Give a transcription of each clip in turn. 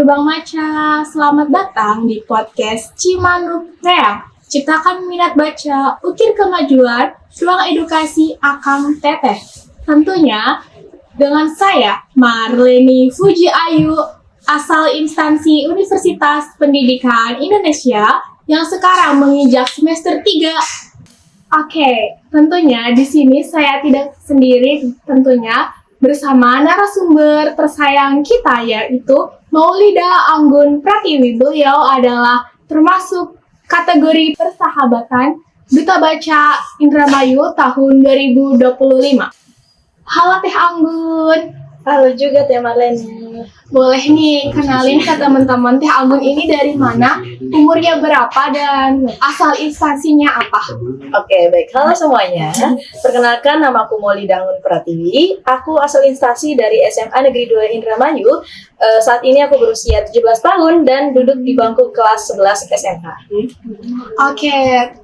Bang Maca, selamat datang di podcast Cimanuk Reak. Ciptakan minat baca, ukir kemajuan, ruang edukasi Akang Teteh. Tentunya dengan saya, Marleni Fuji Ayu, asal instansi Universitas Pendidikan Indonesia yang sekarang menginjak semester 3. Oke, tentunya di sini saya tidak sendiri, tentunya bersama narasumber tersayang kita, yaitu Maulida Anggun Pratiwi. Beliau adalah termasuk kategori persahabatan Duta Baca Indramayu tahun 2025. Halo Teh Anggun. Halo juga Teh Marleni. Boleh nih kenalin ke teman-teman Teh Anggun ini dari mana, umurnya berapa, dan asal instansinya apa? Oke, baik. Halo semuanya. Perkenalkan, nama aku Maulida Anggun Pratiwi. Aku asal instansi dari SMA Negeri 2 Indramayu. Saat ini aku berusia 17 tahun dan duduk di bangku kelas 11 SMA. Oke,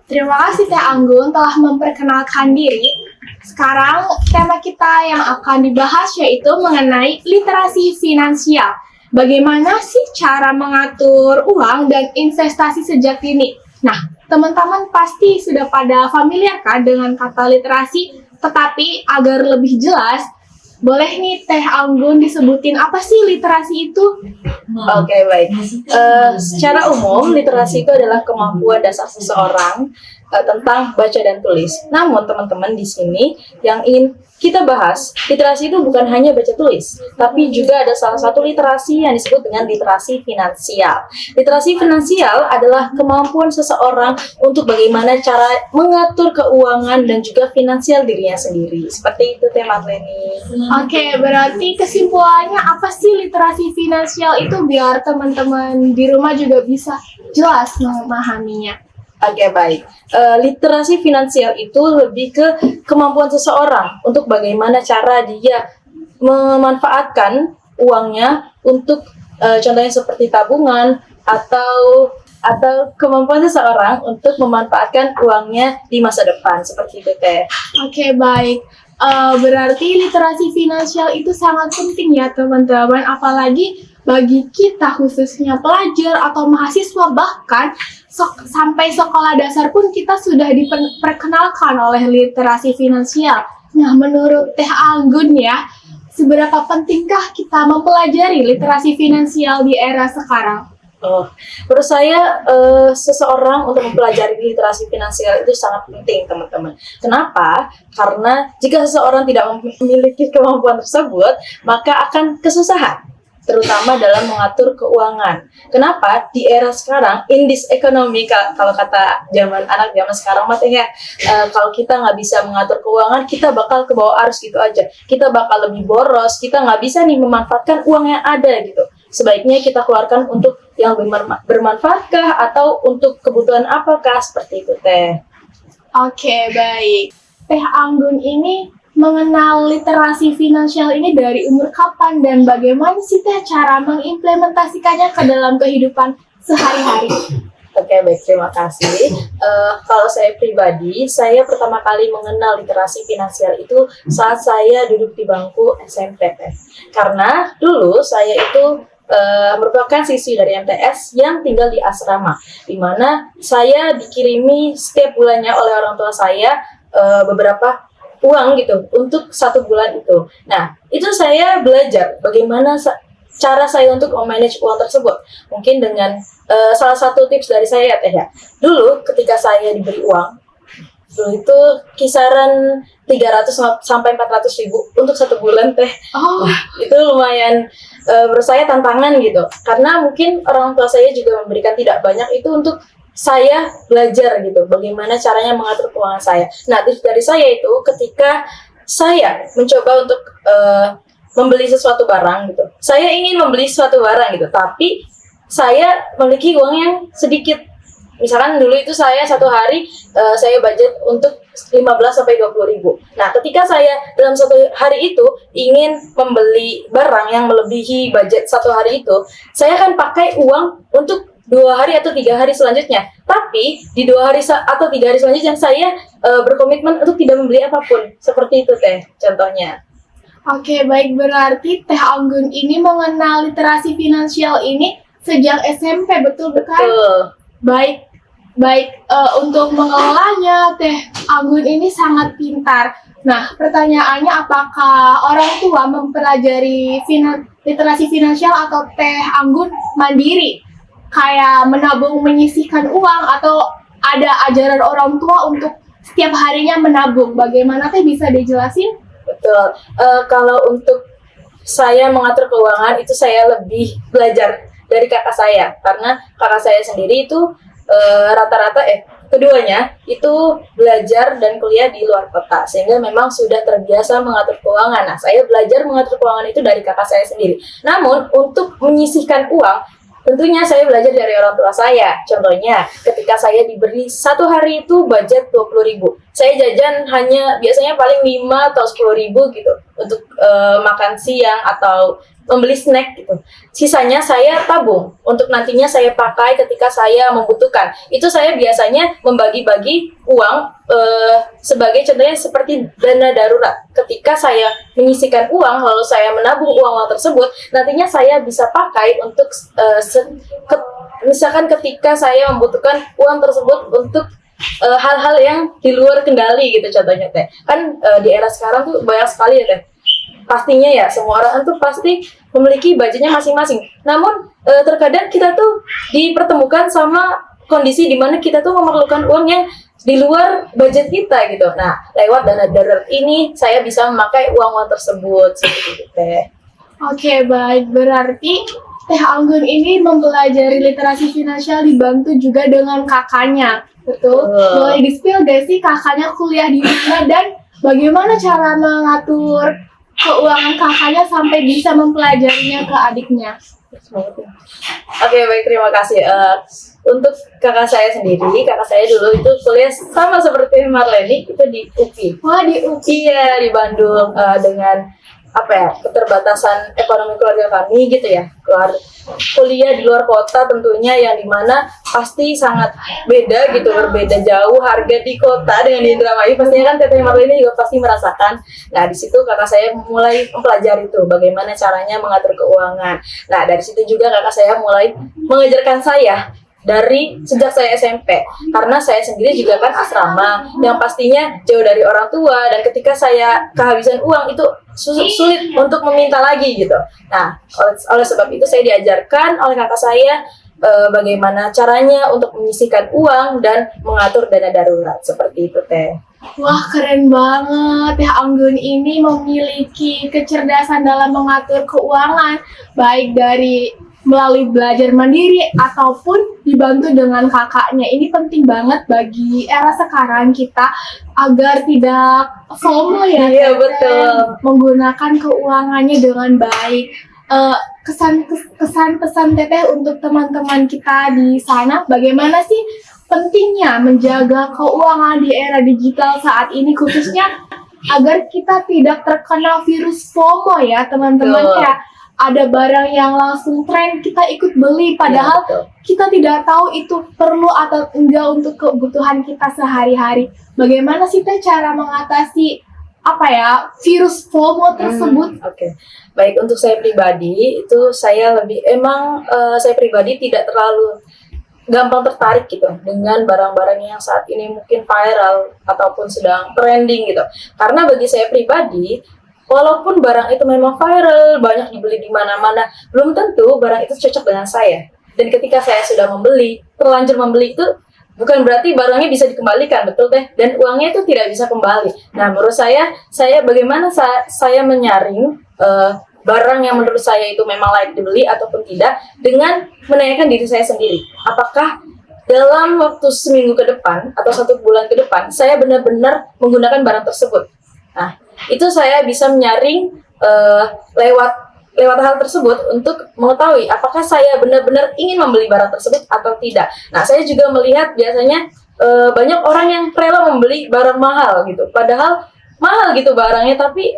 terima kasih Teh Anggun telah memperkenalkan diri. Sekarang tema kita yang akan dibahas yaitu mengenai literasi finansial. Bagaimana sih cara mengatur uang dan investasi sejak dini? Nah, teman-teman pasti sudah pada familiar kan dengan kata literasi, tetapi agar lebih jelas, boleh nih Teh Anggun disebutin apa sih literasi itu? Oke, baik. Secara umum, literasi itu adalah kemampuan dasar seseorang tentang baca dan tulis. Namun teman-teman di sini yang ingin kita bahas, literasi itu bukan hanya baca tulis, tapi juga ada salah satu literasi yang disebut dengan literasi finansial. Literasi finansial adalah kemampuan seseorang untuk bagaimana cara mengatur keuangan dan juga finansial dirinya sendiri. Seperti itu Teh Marleni. Oke, berarti kesimpulannya apa sih literasi finansial itu biar teman-teman di rumah juga bisa jelas memahaminya? Oke, baik. Literasi finansial itu lebih ke kemampuan seseorang untuk bagaimana cara dia memanfaatkan uangnya untuk contohnya seperti tabungan atau kemampuan seseorang untuk memanfaatkan uangnya di masa depan, seperti itu Teh. Oke, baik. Berarti literasi finansial itu sangat penting ya teman-teman, apalagi bagi kita khususnya pelajar atau mahasiswa, bahkan sampai sekolah dasar pun kita sudah diperkenalkan oleh literasi finansial. Nah, menurut Teh Anggun ya, seberapa pentingkah kita mempelajari literasi finansial di era sekarang? Menurut saya seseorang untuk mempelajari literasi finansial itu sangat penting teman-teman. Kenapa? Karena jika seseorang tidak memiliki kemampuan tersebut, maka akan kesusahan, terutama dalam mengatur keuangan. Kenapa? Di era sekarang, in this economy, kalau kata anak zaman sekarang, ya, kalau kita nggak bisa mengatur keuangan, kita bakal ke bawah arus gitu aja. Kita bakal lebih boros, kita nggak bisa nih memanfaatkan uang yang ada gitu. Sebaiknya kita keluarkan untuk yang bermanfaatkah atau untuk kebutuhan apakah, seperti itu Teh. Oke, baik. Teh Anggun ini mengenal literasi finansial ini dari umur kapan dan bagaimana sih Teh cara mengimplementasikannya ke dalam kehidupan sehari-hari? Oke, baik, terima kasih. Kalau saya pribadi, saya pertama kali mengenal literasi finansial itu saat saya duduk di bangku SMP Teh. Karena dulu saya itu merupakan siswi dari MTS yang tinggal di asrama, di mana saya dikirimi setiap bulannya oleh orang tua saya beberapa uang gitu untuk 1 bulan itu. Nah, itu saya belajar bagaimana cara saya untuk memanage uang tersebut. Mungkin dengan salah satu tips dari saya Teh ya. Dulu ketika saya diberi uang, dulu itu kisaran 300 sampai 400 ribu untuk 1 bulan Teh. Itu lumayan menurut saya tantangan gitu. Karena mungkin orang tua saya juga memberikan tidak banyak itu untuk saya belajar gitu, bagaimana caranya mengatur keuangan saya. Nah, tips dari saya itu ketika saya mencoba untuk membeli sesuatu barang gitu. Saya ingin membeli sesuatu barang gitu, tapi saya memiliki uang yang sedikit. Misalkan dulu itu saya satu hari saya budget untuk 15 sampai 20 ribu. Nah, ketika saya dalam satu hari itu ingin membeli barang yang melebihi budget satu hari itu, saya akan pakai uang untuk 2 hari atau 3 hari selanjutnya. Tapi di 2 hari atau 3 hari selanjutnya saya berkomitmen untuk tidak membeli apapun. Seperti itu Teh contohnya. Oke, baik, berarti Teh Anggun ini mengenal literasi finansial ini sejak SMP, betul bukan? Betul. Baik, baik, untuk mengelolanya Teh Anggun ini sangat pintar. Nah, pertanyaannya apakah orang tua mempelajari literasi finansial atau Teh Anggun mandiri? Kayak menabung, menyisihkan uang, atau ada ajaran orang tua untuk setiap harinya menabung? Bagaimana Teh, bisa dijelasin? Betul. Kalau untuk saya mengatur keuangan itu saya lebih belajar dari kakak saya, karena kakak saya sendiri itu rata-rata keduanya itu belajar dan kuliah di luar kota, sehingga memang sudah terbiasa mengatur keuangan. Nah, saya belajar mengatur keuangan itu dari kakak saya sendiri. Namun untuk menyisihkan uang, tentunya saya belajar dari orang tua saya. Contohnya, ketika saya diberi satu hari itu budget 20.000, saya jajan hanya biasanya paling 5 atau 10.000 gitu untuk makan siang atau membeli snack gitu. Sisanya saya tabung untuk nantinya saya pakai ketika saya membutuhkan. Itu saya biasanya membagi-bagi uang sebagai contohnya seperti dana darurat. Ketika saya menyisihkan uang lalu saya menabung uang tersebut, nantinya saya bisa pakai untuk misalkan ketika saya membutuhkan uang tersebut untuk hal-hal yang di luar kendali gitu, contohnya Teh. Kan di era sekarang tuh banyak sekali ya Teh. Pastinya ya semua orang tuh pasti memiliki budgetnya masing-masing. Namun terkadang kita tuh dipertemukan sama kondisi di mana kita tuh memerlukan uang yang di luar budget kita gitu. Nah, lewat dana darurat ini saya bisa memakai uang tersebut seperti itu Teh. Oke, baik. Berarti Teh Anggun ini mempelajari literasi finansial dibantu juga dengan kakaknya. Betul? Boleh di-spill gak sih kakaknya kuliah di mana dan bagaimana cara mengatur keuangan kakaknya sampai bisa mempelajarinya ke adiknya? Oke, baik, terima kasih. Untuk kakak saya sendiri, kakak saya dulu itu kuliah sama seperti Marleni, itu di UPI. Wah, di UPI. Iya, di Bandung, dengan keterbatasan ekonomi keluarga kami gitu ya. Kuliah di luar kota tentunya, yang dimana pasti sangat beda gitu, berbeda jauh harga di kota dengan di Indramayu. Pastinya kan Teteh Marleni juga pasti merasakan. Nah, di situ kakak saya mulai mempelajari tuh bagaimana caranya mengatur keuangan. Nah, dari situ juga kakak saya mulai mengajarkan saya dari sejak saya SMP, karena saya sendiri juga kan asrama yang pastinya jauh dari orang tua, dan ketika saya kehabisan uang itu sulit untuk meminta lagi gitu. Nah, oleh sebab itu saya diajarkan oleh kakak saya bagaimana caranya untuk menyisihkan uang dan mengatur dana darurat seperti itu Teh. Wah, keren banget. Teh Anggun ini memiliki kecerdasan dalam mengatur keuangan, baik dari melalui belajar mandiri ataupun dibantu dengan kakaknya. Ini penting banget bagi era sekarang kita agar tidak FOMO ya. Iya, betul. Menggunakan keuangannya dengan baik. Kesan pesan Teteh untuk teman-teman kita di sana, bagaimana sih pentingnya menjaga keuangan di era digital saat ini, khususnya agar kita tidak terkena virus FOMO ya teman-teman ya. Ada barang yang langsung tren, kita ikut beli, padahal kita tidak tahu itu perlu atau enggak untuk kebutuhan kita sehari-hari. Bagaimana sih Teh cara mengatasi virus FOMO tersebut? Oke. Baik, untuk saya pribadi itu saya saya pribadi tidak terlalu gampang tertarik gitu dengan barang-barang yang saat ini mungkin viral ataupun sedang trending gitu. Karena bagi saya pribadi, walaupun barang itu memang viral, banyak dibeli di mana-mana, belum tentu barang itu cocok dengan saya. Dan ketika saya sudah terlanjur membeli itu, bukan berarti barangnya bisa dikembalikan, betul Teh? Dan uangnya itu tidak bisa kembali. Nah, menurut saya bagaimana saya menyaring barang yang menurut saya itu memang layak dibeli ataupun tidak, dengan menanyakan diri saya sendiri. Apakah dalam waktu seminggu ke depan atau 1 bulan ke depan, saya benar-benar menggunakan barang tersebut? Nah, itu saya bisa menyaring lewat hal tersebut untuk mengetahui apakah saya benar-benar ingin membeli barang tersebut atau tidak. Nah, saya juga melihat biasanya banyak orang yang rela membeli barang mahal gitu, padahal mahal gitu barangnya, tapi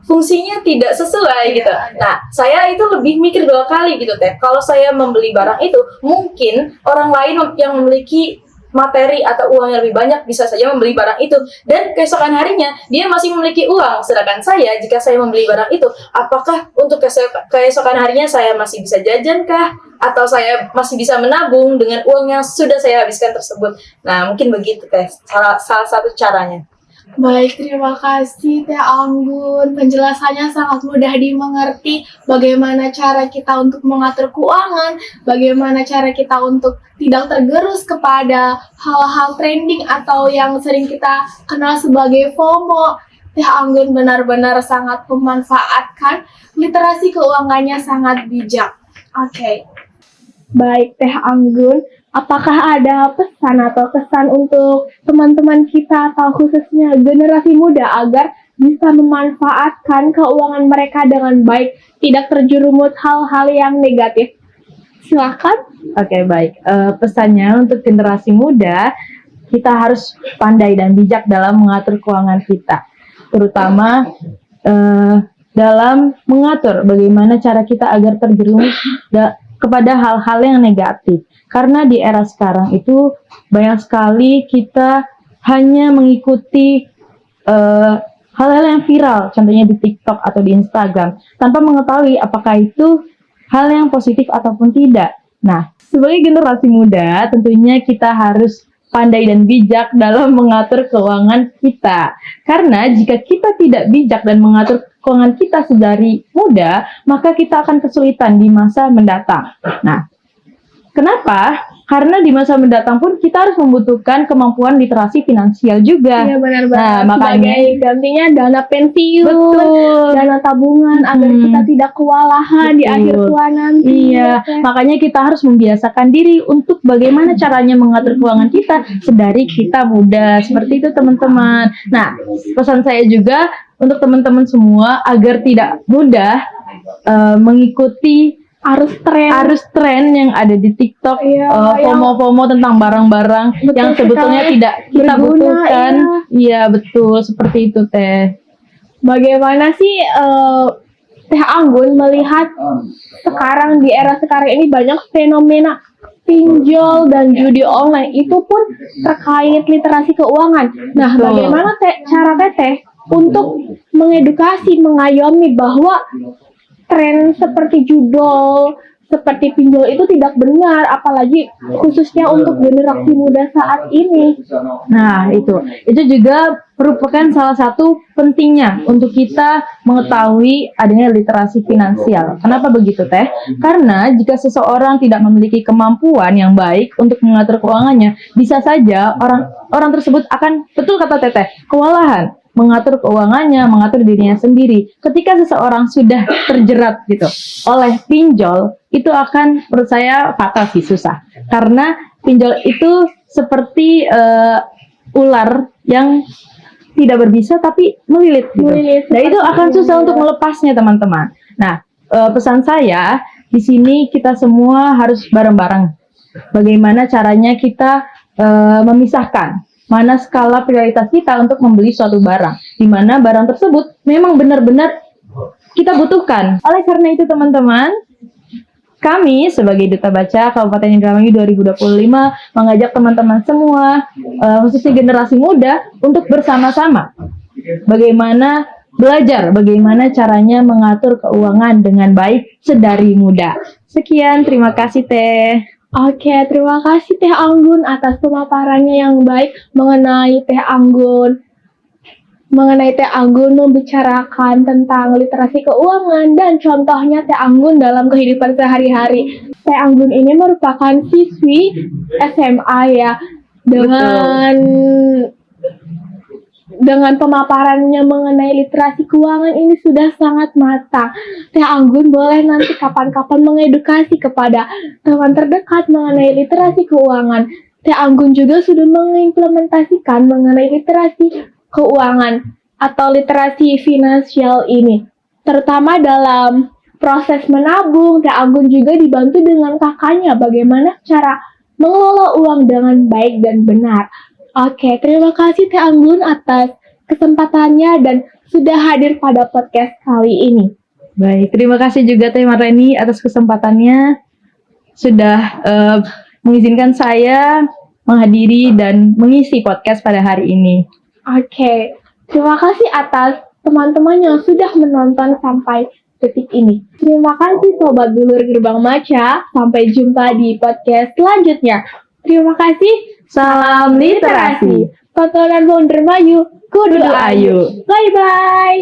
fungsinya tidak sesuai gitu. Nah, saya itu lebih mikir 2 kali gitu Teh. Kalau saya membeli barang itu, mungkin orang lain yang memiliki materi atau uang yang lebih banyak bisa saja membeli barang itu, dan keesokan harinya dia masih memiliki uang. Sedangkan saya, jika saya membeli barang itu, apakah untuk keesokan harinya saya masih bisa jajan kah? Atau saya masih bisa menabung dengan uang yang sudah saya habiskan tersebut? Nah, mungkin begitu Teh, salah satu caranya. Baik, terima kasih Teh Anggun. Penjelasannya sangat mudah dimengerti. Bagaimana cara kita untuk mengatur keuangan, bagaimana cara kita untuk tidak tergerus kepada hal-hal trending atau yang sering kita kenal sebagai FOMO. Teh Anggun benar-benar sangat memanfaatkan literasi keuangannya sangat bijak. Oke. Baik, Teh Anggun, apakah ada pesan atau kesan untuk teman-teman kita atau khususnya generasi muda agar bisa memanfaatkan keuangan mereka dengan baik, tidak terjerumus hal-hal yang negatif? Silakan. Oke, baik. Pesannya untuk generasi muda, kita harus pandai dan bijak dalam mengatur keuangan kita, terutama dalam mengatur bagaimana cara kita agar terjerumus kepada hal-hal yang negatif. Karena di era sekarang itu banyak sekali kita hanya mengikuti hal-hal yang viral, contohnya di TikTok atau di Instagram, tanpa mengetahui apakah itu hal yang positif ataupun tidak. Nah, sebagai generasi muda, tentunya kita harus pandai dan bijak dalam mengatur keuangan kita. Karena jika kita tidak bijak dan mengatur keuangan kita sedari muda, maka kita akan kesulitan di masa mendatang. Nah, kenapa? Karena di masa mendatang pun kita harus membutuhkan kemampuan literasi finansial juga. Iya, benar-benar. Nah, makanya sebagai gantinya dana pensiun, betul, dana tabungan agar kita tidak kewalahan di akhir tua nanti. Iya, makanya kita harus membiasakan diri untuk bagaimana caranya mengatur keuangan kita sedari kita muda. Seperti itu, teman-teman. Nah, pesan saya juga untuk teman-teman semua agar tidak mudah mengikuti arus tren yang ada di TikTok, FOMO tentang barang-barang yang sebetulnya sekali. tidak kita Berguna, butuhkan. Iya, betul, seperti itu, Teh. Bagaimana sih Teh Anggun melihat sekarang di era sekarang ini banyak fenomena pinjol dan judi online, itu pun terkait literasi keuangan. Nah, Betul. bagaimana cara Teteh untuk mengedukasi, mengayomi bahwa tren seperti judol, seperti pinjol itu tidak benar, apalagi khususnya untuk generasi muda saat ini. Nah, itu juga merupakan salah satu pentingnya untuk kita mengetahui adanya literasi finansial. Kenapa begitu, Teh? Karena jika seseorang tidak memiliki kemampuan yang baik untuk mengatur keuangannya, bisa saja orang tersebut akan, betul kata Teteh, kewalahan mengatur keuangannya, mengatur dirinya sendiri. Ketika seseorang sudah terjerat gitu oleh pinjol, itu akan menurut saya fatal sih, susah. Karena pinjol itu seperti ular yang tidak berbisa tapi melilit gitu. Nah, itu akan susah untuk melepasnya, teman-teman. Nah, pesan saya di sini kita semua harus bareng-bareng. Bagaimana caranya kita memisahkan mana skala prioritas kita untuk membeli suatu barang, di mana barang tersebut memang benar-benar kita butuhkan. Oleh karena itu, teman-teman, kami sebagai Duta Baca Kabupaten Indramayu 2025 mengajak teman-teman semua, khususnya generasi muda, untuk bersama-sama bagaimana caranya mengatur keuangan dengan baik sedari muda. Sekian, terima kasih, Teh. Oke, terima kasih Teh Anggun atas pemaparannya yang baik mengenai Teh Anggun membicarakan tentang literasi keuangan dan contohnya Teh Anggun dalam kehidupan sehari-hari. Teh Anggun ini merupakan siswi SMA ya, dengan pemaparannya mengenai literasi keuangan ini sudah sangat matang. Teh Anggun boleh nanti kapan-kapan mengedukasi kepada teman terdekat mengenai literasi keuangan. Teh Anggun juga sudah mengimplementasikan mengenai literasi keuangan atau literasi finansial ini. Terutama dalam proses menabung, Teh Anggun juga dibantu dengan kakaknya bagaimana cara mengelola uang dengan baik dan benar. Oke, terima kasih Teh Anggun atas kesempatannya dan sudah hadir pada podcast kali ini. Baik, terima kasih juga Teh Marleni atas kesempatannya. Sudah mengizinkan saya menghadiri dan mengisi podcast pada hari ini. Oke, terima kasih atas teman-teman yang sudah menonton sampai detik ini. Terima kasih Sobat Dulur Gerbang Maca. Sampai jumpa di podcast selanjutnya. Terima kasih. Salam literasi. Tontonan Wonder Bayu. Kudu Kudu ayu. ayu. Bye-bye.